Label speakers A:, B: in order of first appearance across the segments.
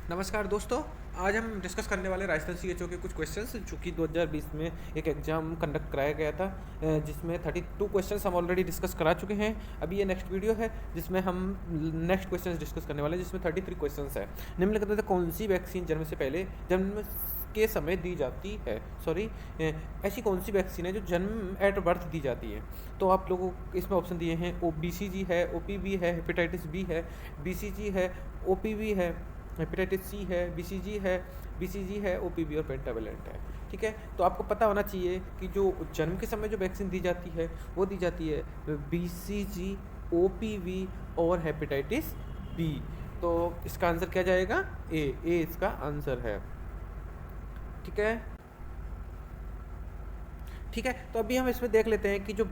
A: नमस्कार दोस्तों। आज हम डिस्कस करने वाले राजस्थान सीएचओ के कुछ क्वेश्चंस जो कि 2020 में एक एग्ज़ाम कंडक्ट कराया गया था, जिसमें 32 क्वेश्चंस हम ऑलरेडी डिस्कस करा चुके हैं। अभी ये नेक्स्ट वीडियो है जिसमें हम नेक्स्ट क्वेश्चंस डिस्कस करने वाले हैं, जिसमें 33 क्वेश्चंस है। निम्नलिखित में से कौन सी वैक्सीन जन्म से पहले जन्म के समय दी जाती है, ऐसी कौन सी वैक्सीन है जो जन्म एट बर्थ दी जाती है? तो आप लोगों को इसमें ऑप्शन दिए हैं, BCG है, OPV है, हेपेटाइटिस बी है, BCG है, OPV है, हेपेटाइटिस सी है, BCG है, OPV और पेंटावेलेंट है। ठीक है, तो आपको पता होना चाहिए कि जो जन्म के समय जो वैक्सीन दी जाती है वो दी जाती है BCG, OPV और हेपेटाइटिस बी। तो इसका आंसर क्या जाएगा? ए इसका आंसर है। ठीक है, तो अभी हम इसमें देख लेते हैं कि जो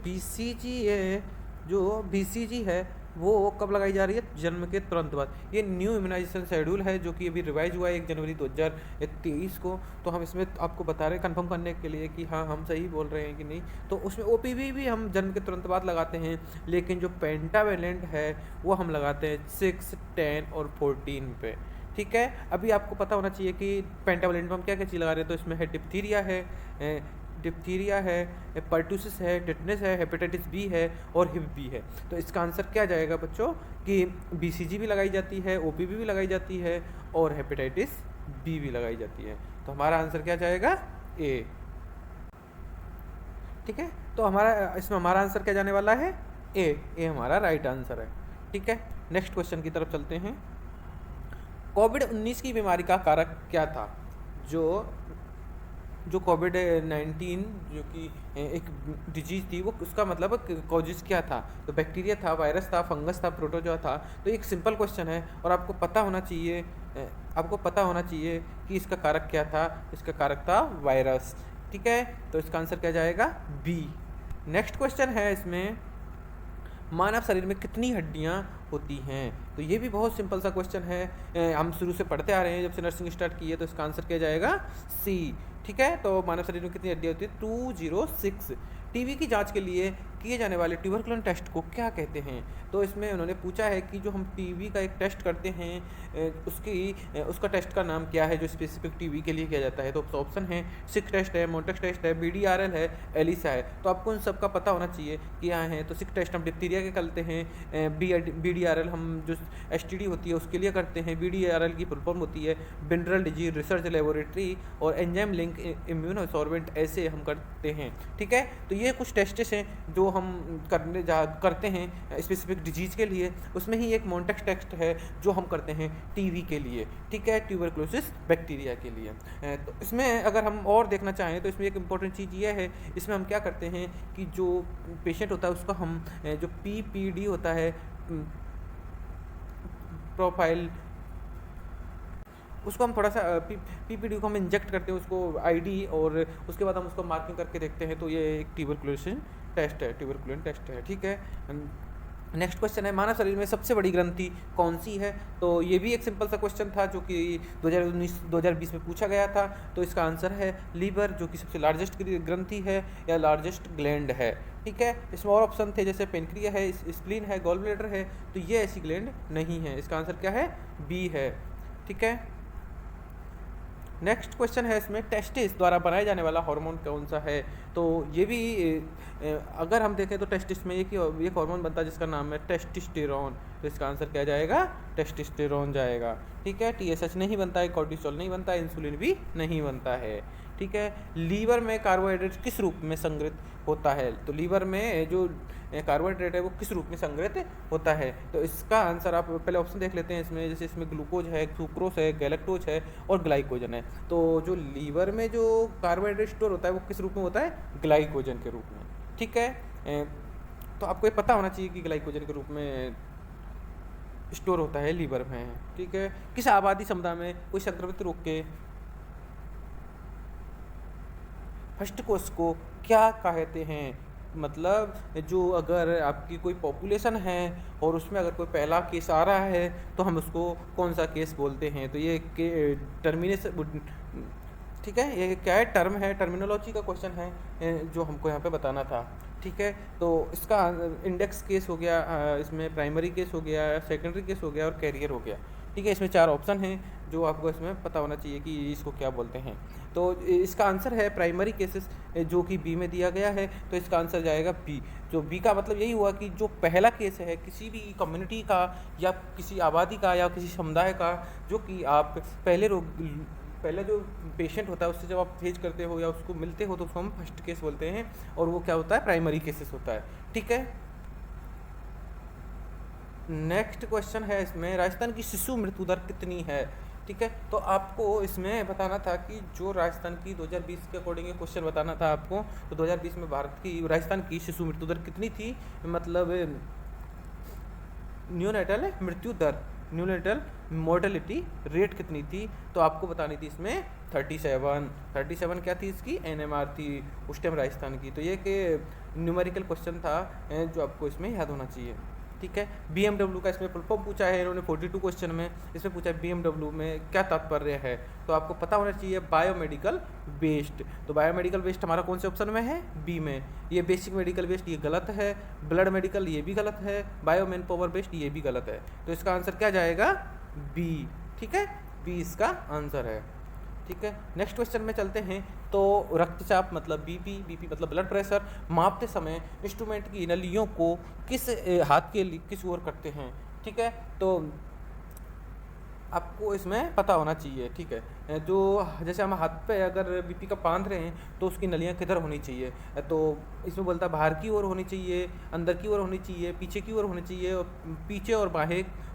A: BCG है वो कब लगाई जा रही है? जन्म के तुरंत बाद। ये न्यू इम्यूनाइजेशन शेड्यूल है जो कि अभी रिवाइज हुआ है 1 जनवरी 2023 को। तो हम इसमें आपको बता रहे हैं कंफर्म करने के लिए कि हाँ हम सही बोल रहे हैं कि नहीं। तो उसमें OPV भी हम जन्म के तुरंत बाद लगाते हैं, लेकिन जो पेंटावेलेंट है वो हम लगाते हैं 6, 10 और 14 पे। ठीक है, अभी आपको पता होना चाहिए कि पेंटावेलेंट में हम क्या क्या चीज़ लगा रहे हैं। तो इसमें है डिप्थीरिया है, पर्टूसिस है, टिटनेस है, हेपेटाइटिस बी है और हिप बी है। तो इसका आंसर क्या जाएगा बच्चों कि BCG भी लगाई जाती है, OPV भी लगाई जाती है और हेपेटाइटिस बी भी लगाई जाती है। तो हमारा आंसर क्या जाएगा? ए। ठीक है, तो हमारा आंसर क्या जाने वाला है? ए हमारा राइट आंसर है। ठीक है, नेक्स्ट क्वेश्चन की तरफ चलते हैं। कोविड-19 की बीमारी का कारक क्या था? जो कोविड-19 जो कि एक डिजीज़ थी, वो उसका मतलब कॉजेज़ क्या था? तो बैक्टीरिया था, वायरस था, फंगस था, प्रोटोजोआ था। तो एक सिंपल क्वेश्चन है और आपको पता होना चाहिए कि इसका कारक क्या था। इसका कारक था वायरस। ठीक है, तो इसका आंसर क्या जाएगा? बी। नेक्स्ट क्वेश्चन है इसमें, मानव शरीर में कितनी हड्डियां होती हैं? तो ये भी बहुत सिंपल सा क्वेश्चन है, हम शुरू से पढ़ते आ रहे हैं जब से नर्सिंग स्टार्ट की है। तो इसका आंसर क्या जाएगा? सी। ठीक है, तो मानव शरीर में कितनी हड्डियां होती है? 206। टीबी की जांच के लिए किए जाने वाले ट्यूबरकुलन टेस्ट को क्या कहते हैं? तो इसमें उन्होंने पूछा है कि जो हम टीबी का एक टेस्ट करते हैं उसका टेस्ट का नाम क्या है जो स्पेसिफिक टीबी के लिए किया जाता है? तो ऑप्शन है सिक टेस्ट है, मोटेक्स टेस्ट है, BDRL है, एलिसा है। तो आपको इन सब का पता होना चाहिए कि यहाँ है। तो सिक टेस्ट हम डिप्थीरिया के करते हैं, BDRL हम जो STD होती है उसके लिए करते हैं। BDRL की फुल फॉर्म होती है बिनरल डिजीज रिसर्च लेबोरेटरी और एंजाइम लिंक इम्यूनोसॉर्बेंट, ऐसे हम करते हैं। ठीक है, तो ये कुछ टेस्ट्स हैं जो हम करते हैं स्पेसिफिक डिजीज़ के लिए। उसमें ही एक मोन्टेक्स टेस्ट है जो हम करते हैं टीबी के लिए। ठीक है, ट्यूबरकुलोसिस बैक्टीरिया के लिए। तो इसमें अगर हम और देखना चाहें तो इसमें एक इम्पॉर्टेंट चीज़ ये है, इसमें हम क्या करते हैं कि जो पेशेंट होता है उसका हम जो PPD होता है, प्रोफाइल, उसको हम थोड़ा सा PPD को हम इंजेक्ट करते हैं उसको ID, और उसके बाद हम उसको मार्किंग करके देखते हैं। तो ये एक ट्यूबरकुलोसिस टेस्ट है। ठीक है, नेक्स्ट क्वेश्चन है, मानव शरीर में सबसे बड़ी ग्रंथि कौन सी है? तो ये भी एक सिंपल सा क्वेश्चन था जो कि 2019-2020 में पूछा गया था। तो इसका आंसर है लीवर, जो कि सबसे लार्जेस्ट ग्रंथि है या लार्जेस्ट ग्लैंड है। ठीक है, इसमें और ऑप्शन थे जैसे पेनक्रिया है, स्प्लीन है, गॉल ब्लैडर है। तो ये ऐसी ग्लैंड नहीं है। इसका आंसर क्या है? बी है। ठीक है, नेक्स्ट क्वेश्चन है इसमें, टेस्टिस द्वारा बनाया जाने वाला हार्मोन कौन सा है? तो ये भी अगर हम देखें तो टेस्टिस में एक हार्मोन बनता है जिसका नाम है टेस्टोस्टेरोन। तो इसका आंसर क्या जाएगा? टेस्टोस्टेरोन जाएगा। ठीक है, TSH नहीं बनता है, कोर्टिसोल नहीं बनता है, इंसुलिन भी नहीं बनता है। ठीक है, लीवर में कार्बोहाइड्रेट किस रूप में संग्रहित होता है? तो लीवर में जो कार्बोहाइड्रेट है वो किस रूप में संग्रहित होता है? तो इसका आंसर आप पहले ऑप्शन देख लेते हैं इसमें, जैसे इसमें ग्लूकोज है, सुक्रोज है, गैलेक्टोज है और ग्लाइकोजन है। तो जो लीवर में जो कार्बोहाइड्रेट स्टोर होता है वो किस रूप में होता है? ग्लाइकोजन के रूप में। ठीक है, तो आपको ये पता होना चाहिए कि ग्लाइकोजन के रूप में स्टोर होता है लीवर में। ठीक है, किस आबादी समुदाय में कोई संक्रमित रोग के फर्स्ट कोष को क्या कहते हैं? मतलब जो अगर आपकी कोई पॉपुलेशन है और उसमें अगर कोई पहला केस आ रहा है तो हम उसको कौन सा केस बोलते हैं? तो ये टर्मिनेशन, ठीक है, ये क्या है? टर्म है, टर्मिनोलॉजी का क्वेश्चन है जो हमको यहाँ पे बताना था। ठीक है, तो इसका इंडेक्स केस हो गया, इसमें प्राइमरी केस हो गया, सेकेंडरी केस हो गया और कैरियर हो गया। ठीक है, इसमें 4 ऑप्शन हैं। जो आपको इसमें पता होना चाहिए कि इसको क्या बोलते हैं। तो इसका आंसर है प्राइमरी केसेस, जो कि बी में दिया गया है, तो इसका आंसर जाएगा बी। जो बी का मतलब यही हुआ कि जो पहला केस है किसी भी कम्युनिटी का या किसी आबादी का या किसी समुदाय का, जो कि आप पहले जो पेशेंट होता है उससे जब आप फेज करते हो या उसको मिलते हो तो उसको हम फर्स्ट केस बोलते हैं, और वो क्या होता है, प्राइमरी केसेस होता है। ठीक है, नेक्स्ट क्वेश्चन है इसमें, राजस्थान की शिशु मृत्यु दर कितनी है। ठीक है, तो आपको इसमें बताना था कि जो राजस्थान की 2020 के अकॉर्डिंग क्वेश्चन बताना था आपको, तो 2020 में राजस्थान की शिशु मृत्यु दर कितनी थी, मतलब न्यूनेटल मृत्यु दर, न्यूनेटल मोर्टेलिटी रेट कितनी थी, तो आपको बतानी थी इसमें 37 क्या थी इसकी, NMR थी उस टाइम राजस्थान की। तो ये कि न्यूमेरिकल क्वेश्चन था जो आपको इसमें याद होना चाहिए। ठीक है, BMW का इसमें फुल फॉर्म पूछा है इन्होंने 42 क्वेश्चन में, इसमें पूछा है BMW में क्या तात्पर्य है, तो आपको पता होना चाहिए बायोमेडिकल वेस्ट। तो बायोमेडिकल वेस्ट हमारा कौन से ऑप्शन में है, बी में। ये बेसिक मेडिकल वेस्ट ये गलत है, ब्लड मेडिकल ये भी गलत है, बायो मैन पावर वेस्ट ये भी गलत है, तो इसका आंसर क्या जाएगा, बी। ठीक है, बी इसका आंसर है। ठीक है, नेक्स्ट क्वेश्चन में चलते हैं। तो रक्तचाप मतलब बीपी मतलब ब्लड प्रेशर मापते समय इंस्ट्रूमेंट की नलियों को किस हाथ के किस ओर करते हैं। ठीक है, तो आपको इसमें पता होना चाहिए। ठीक है, जो जैसे हम हाथ पे अगर बीपी का बांध रहे हैं तो उसकी नलियाँ किधर होनी चाहिए, तो इसमें बोलता है बाहर की ओर होनी चाहिए, अंदर की ओर होनी चाहिए, पीछे की ओर होनी चाहिए, और पीछे और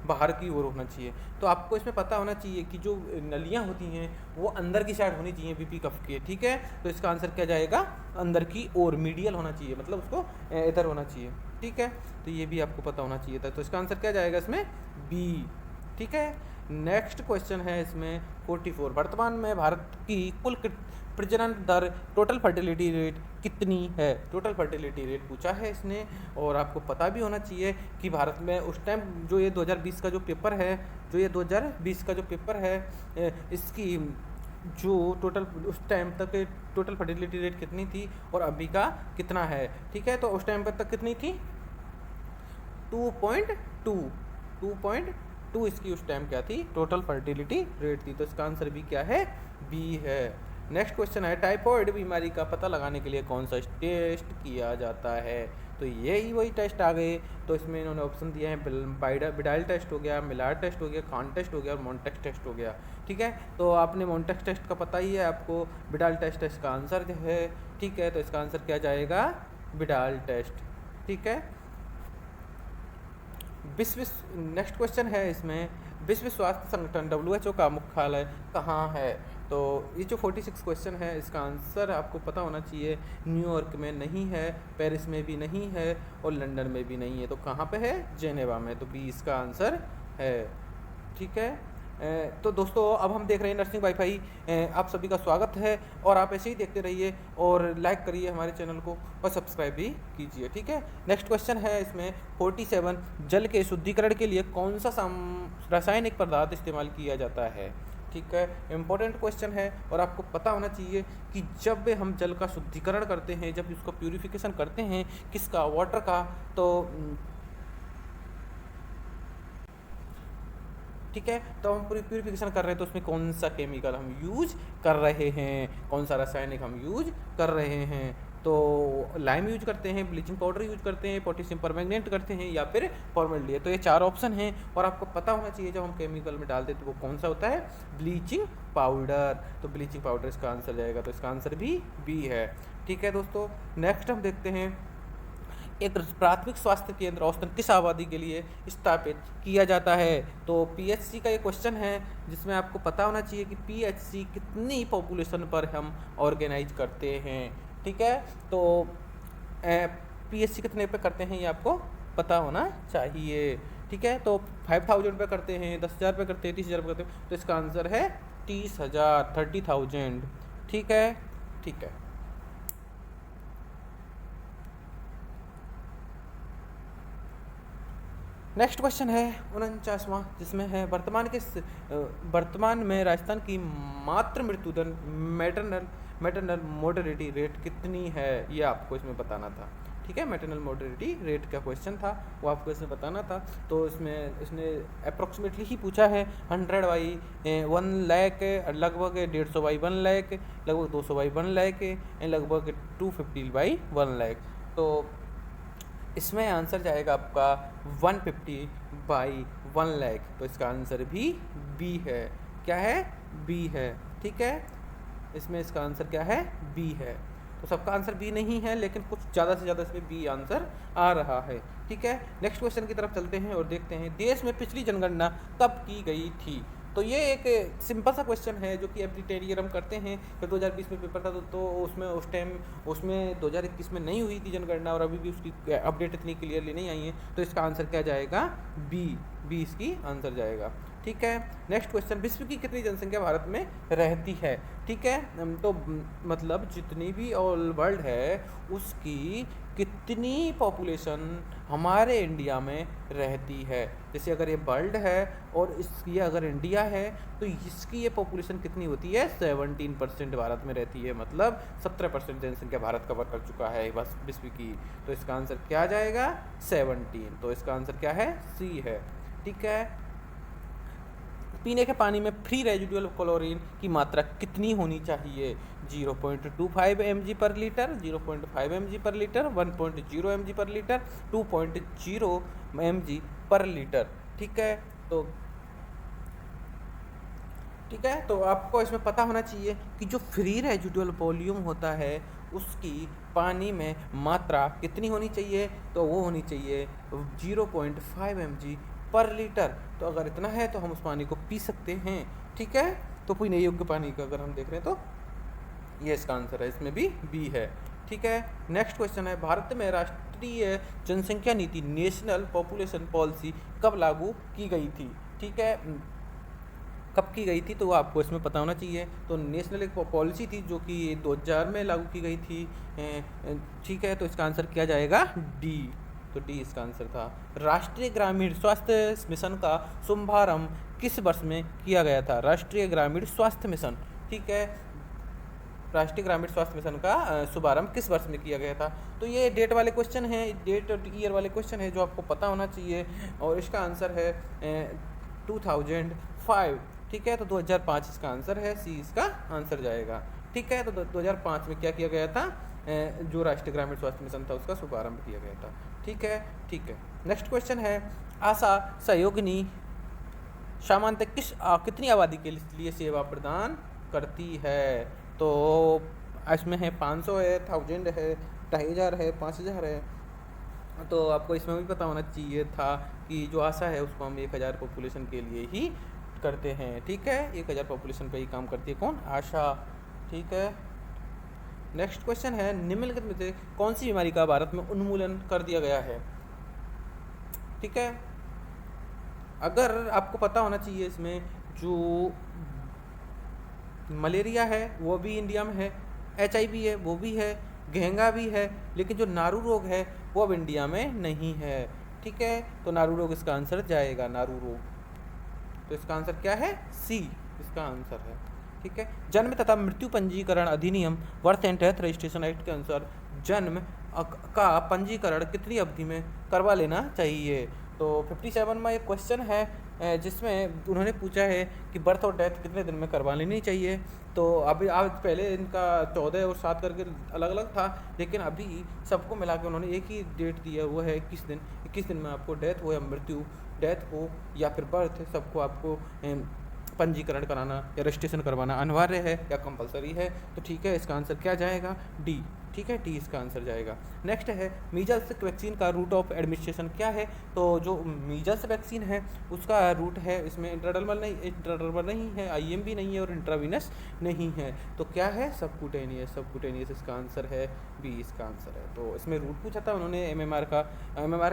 A: बाहर की ओर होना चाहिए। तो आपको इसमें पता होना चाहिए कि जो नलियाँ होती हैं वो अंदर की साइड होनी चाहिए बीपी कफ के। ठीक है, तो इसका आंसर क्या जाएगा, अंदर की ओर, मीडियल होना चाहिए, मतलब उसको इधर होना चाहिए। ठीक है, तो ये भी आपको पता होना चाहिए था, तो इसका आंसर क्या जाएगा इसमें, बी। ठीक है, नेक्स्ट क्वेश्चन है इसमें 44, वर्तमान में भारत की कुल प्रजनन दर, टोटल फर्टिलिटी रेट कितनी है। टोटल फर्टिलिटी रेट पूछा है इसने, और आपको पता भी होना चाहिए कि भारत में उस टाइम जो ये 2020 का जो पेपर है, इसकी जो टोटल उस टाइम तक टोटल फर्टिलिटी रेट कितनी थी और अभी का कितना है। ठीक है, तो उस टाइम पर तक कितनी थी, 2.2 इसकी उस टाइम क्या थी, टोटल फर्टिलिटी रेट थी, तो इसका आंसर भी क्या है, बी है। नेक्स्ट क्वेश्चन है, टाइफॉइड बीमारी का पता लगाने के लिए कौन सा टेस्ट किया जाता है। तो यही वही टेस्ट आ गए, तो इसमें इन्होंने ऑप्शन दिए हैं, बिडाइल टेस्ट हो गया, मिलार टेस्ट हो गया, कान टेस्ट हो गया और मोन्टेक्स टेस्ट हो गया। ठीक है, तो आपने मोन्टेक्स टेस्ट का पता ही है आपको, बिडाइल टेस्ट इसका आंसर है। ठीक है, तो इसका आंसर क्या जाएगा, बिडाइल टेस्ट। ठीक है, नेक्स्ट क्वेश्चन है इसमें, विश्व स्वास्थ्य संगठन WHO का मुख्यालय कहाँ है। तो ये जो 46 क्वेश्चन है इसका आंसर आपको पता होना चाहिए, न्यूयॉर्क में नहीं है, पेरिस में भी नहीं है और लंदन में भी नहीं है, तो कहाँ पे है, जेनेवा में, तो बी इसका आंसर है। ठीक है, तो दोस्तों अब हम देख रहे हैं नर्सिंग वाईफाई, आप सभी का स्वागत है, और आप ऐसे ही देखते रहिए और लाइक करिए हमारे चैनल को और सब्सक्राइब भी कीजिए। ठीक है, नेक्स्ट क्वेश्चन है इसमें 47, जल के शुद्धिकरण के लिए कौन सा रासायनिक पदार्थ इस्तेमाल किया जाता है। ठीक है, इम्पोर्टेंट क्वेश्चन है, और आपको पता होना चाहिए कि जब हम जल का शुद्धिकरण करते हैं, जब इसको प्यूरिफिकेशन करते हैं, किसका, वाटर का, तो ठीक है, तो हम पूरी प्यूरिफिकेशन कर रहे हैं, तो उसमें कौन सा केमिकल हम यूज कर रहे हैं, कौन सा रासायनिक हम यूज कर रहे हैं। तो लाइम यूज करते हैं, ब्लीचिंग पाउडर यूज करते हैं, पोटेशियम परमैंगनेट करते हैं, या फिर फॉर्मल्डिहाइड। तो ये 4 ऑप्शन हैं, और आपको पता होना चाहिए जब हम केमिकल में डालते हैं तो वो कौन सा होता है, ब्लीचिंग पाउडर। तो ब्लीचिंग पाउडर इसका आंसर जाएगा, तो इसका आंसर भी बी है। ठीक है दोस्तों, नेक्स्ट हम देखते हैं, एक प्राथमिक स्वास्थ्य केंद्र औसतन किस आबादी के लिए स्थापित किया जाता है। तो PHC का ये क्वेश्चन है, जिसमें आपको पता होना चाहिए कि PHC कितनी पॉपुलेशन पर हम ऑर्गेनाइज करते हैं। ठीक है, तो PHC कितने पे करते हैं ये आपको पता होना चाहिए। ठीक है, तो 5000 पे करते हैं, 10,000 पे करते हैं, 30,000 पे करते हैं, तो इसका आंसर है 30,000, 30,000। ठीक है, ठीक है। नेक्स्ट क्वेश्चन है 49वां, जिसमें है वर्तमान में राजस्थान की मातृ मृत्यु दर मैटरनल मोर्टेलिटी रेट कितनी है, ये आपको इसमें बताना था। ठीक ठीक है, मैटरनल मोर्टेलिटी रेट का क्वेश्चन था, वो आपको इसमें बताना था। तो इसमें इसने अप्रोक्सीमेटली ही पूछा है 100 बाई 1 लाख, लगभग 150 बाई 1 लाख, लगभग 200 बाई 1 लाख, लगभग 250 बाई 1 लाख। तो इसमें आंसर जाएगा आपका 150 बाई 1 लाख। तो इसका आंसर भी बी है। क्या है? बी है। ठीक है, इसमें इसका आंसर क्या है? बी है। तो सबका आंसर बी नहीं है, लेकिन कुछ ज़्यादा से ज़्यादा इसमें बी आंसर आ रहा है। ठीक है, नेक्स्ट क्वेश्चन की तरफ चलते हैं और देखते हैं देश में पिछली जनगणना कब की गई थी। तो ये एक सिंपल सा क्वेश्चन है जो कि एवरी ईयर हम करते हैं। जब 2020 में पेपर था तो उसमें उस टाइम उसमें 2021 में नहीं हुई थी जनगणना, और अभी भी उसकी अपडेट इतनी क्लियरली नहीं आई है। तो इसका आंसर क्या जाएगा? बी इसकी आंसर जाएगा। ठीक है, नेक्स्ट क्वेश्चन, विश्व की कितनी जनसंख्या भारत में रहती है? ठीक है, तो मतलब जितनी भी ऑल वर्ल्ड है उसकी कितनी पॉपुलेशन हमारे इंडिया में रहती है। जैसे अगर ये वर्ल्ड है और इसकी अगर इंडिया है तो इसकी ये पॉपुलेशन कितनी होती है? 17% भारत में रहती है, मतलब 17% जनसंख्या भारत कवर कर चुका है बस विश्व की। तो इसका आंसर क्या जाएगा? 17। तो इसका आंसर क्या है? सी है। ठीक है, पीने के पानी में फ्री रेजिडुअल क्लोरीन की मात्रा कितनी होनी चाहिए? 0.25 mg पर लीटर, 0.5 mg पर लीटर, 1.0 mg पर लीटर, 2.0 mg पर लीटर। ठीक है, तो आपको इसमें पता होना चाहिए कि जो फ्री रेजिडुअल वॉल्यूम होता है उसकी पानी में मात्रा कितनी होनी चाहिए? तो वो होनी चाहिए 0.5 mg पर लीटर। तो अगर इतना है तो हम उस पानी को पी सकते हैं। ठीक है, तो पीने योग्य पानी का अगर हम देख रहे हैं तो ये इसका आंसर है, इसमें भी बी है। ठीक है, नेक्स्ट क्वेश्चन है, भारत में राष्ट्रीय जनसंख्या नीति नेशनल पॉपुलेशन पॉलिसी कब लागू की गई थी? ठीक है, कब की गई थी तो वो आपको इसमें पता होना चाहिए। तो नेशनल एक पॉलिसी थी जो कि 2000 में लागू की गई थी। ठीक है, तो इसका आंसर क्या जाएगा? डी। तो डी इसका आंसर था। राष्ट्रीय ग्रामीण स्वास्थ्य मिशन का शुभारंभ किस वर्ष में किया गया था? राष्ट्रीय ग्रामीण स्वास्थ्य मिशन। ठीक है, राष्ट्रीय ग्रामीण स्वास्थ्य मिशन का शुभारंभ किस वर्ष में किया गया था? तो ये डेट वाले क्वेश्चन हैं, डेट और ईयर वाले क्वेश्चन है जो आपको पता होना चाहिए, और इसका आंसर है 2005। ठीक है, तो 2005 इसका आंसर है, सी इसका आंसर जाएगा। ठीक है, तो 2005 में क्या किया गया था? जो राष्ट्रीय ग्रामीण स्वास्थ्य मिशन था उसका शुभारंभ किया गया था। ठीक है, नेक्स्ट क्वेश्चन है, आशा सहयोगिनी सामान्यतः कितनी आबादी के लिए सेवा प्रदान करती है? तो इसमें है 500 है, 1000 है, 2500 है, 5000 है। तो आपको इसमें भी पता होना चाहिए था कि जो आशा है उसको हम 1000 पॉपुलेशन के लिए ही करते हैं। ठीक है, 1000 पॉपुलेशन पे ही काम करती है कौन? आशा। ठीक है, नेक्स्ट क्वेश्चन है, निम्नलिखित में से कौन सी बीमारी का भारत में उन्मूलन कर दिया गया है? ठीक है, अगर आपको पता होना चाहिए इसमें जो मलेरिया है वो भी इंडिया में है, HIV है वो भी है, घेंगा भी है, लेकिन जो नारू रोग है वो अब इंडिया में नहीं है। ठीक है, तो नारू रोग इसका आंसर जाएगा, नारू रोग। तो इसका आंसर क्या है? सी इसका आंसर है। ठीक है, जन्म तथा मृत्यु पंजीकरण अधिनियम birth and death registration act के अनुसार जन्म का पंजीकरण कितनी अवधि में करवा लेना चाहिए? तो 57 में एक क्वेश्चन है जिसमें उन्होंने पूछा है कि बर्थ और डेथ कितने दिन में करवा लेनी चाहिए। तो अभी आज पहले इनका 14 और 7 करके अलग अलग था, लेकिन अभी सबको मिला के उन्होंने एक ही डेट दी है, वो है 21 दिन। 21 दिन में आपको डेथ हो या मृत्यु, डेथ हो या फिर बर्थ, सबको आपको पंजीकरण कराना या रजिस्ट्रेशन करवाना अनिवार्य है या कंपलसरी है। तो ठीक है, इसका आंसर क्या जाएगा? डी। ठीक है, डी इसका आंसर जाएगा। नेक्स्ट है, मीजल्स वैक्सीन का रूट ऑफ एडमिनिस्ट्रेशन क्या है? तो जो मीजल्स वैक्सीन है उसका रूट है, इसमें इंट्राडर्मल नहीं है, IM भी नहीं है और इंट्रावीनस नहीं है। तो क्या है? सबकुटेनियस इसका आंसर है, बी इसका आंसर है। तो इसमें रूट पूछा था उन्होंने MMR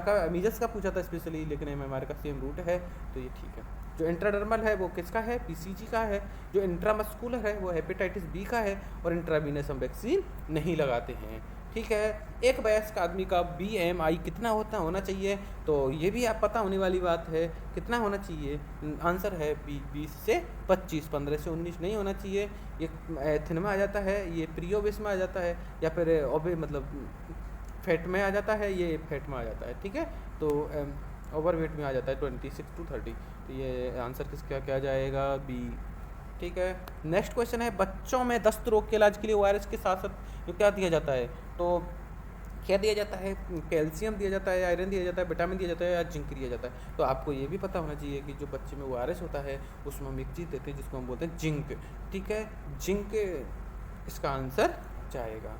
A: का मीजल्स का पूछा था स्पेशली, लेकिन MMR का सेम रूट है, तो ये ठीक है। जो इंट्राडर्मल है वो किसका है? PCG का है। जो इंट्रामस्कुलर है वो हेपेटाइटिस B का है, और इंट्रावीनस हम वैक्सीन नहीं लगाते हैं। ठीक है, एक वयस्क आदमी का BMI कितना होना चाहिए? तो ये भी आप पता होने वाली बात है, कितना होना चाहिए? आंसर है 20 से 25, 15 से 19 नहीं होना चाहिए। ये एथिन में आ जाता है, ये प्रियोबिस में आ जाता है, या फिर ओबे मतलब फैट में आ जाता है, ये फैट में आ जाता है, ठीक है। तो ओवरवेट में आ जाता है 26 to 30, तो ये आंसर किसका क्या जाएगा, बी, ठीक है। नेक्स्ट क्वेश्चन है, बच्चों में दस्त रोग के इलाज के लिए ORS के साथ साथ जो क्या दिया जाता है, तो क्या दिया जाता है, कैल्शियम दिया जाता है, आयरन दिया जाता है, विटामिन दिया जाता है या जिंक दिया जाता है। तो आपको ये भी पता होना चाहिए कि जो बच्चे में ORS होता है उसमें हम एक चीज़ देते हैं जिसको हम बोलते हैं जिंक, ठीक है। जिंक इसका आंसर जाएगा।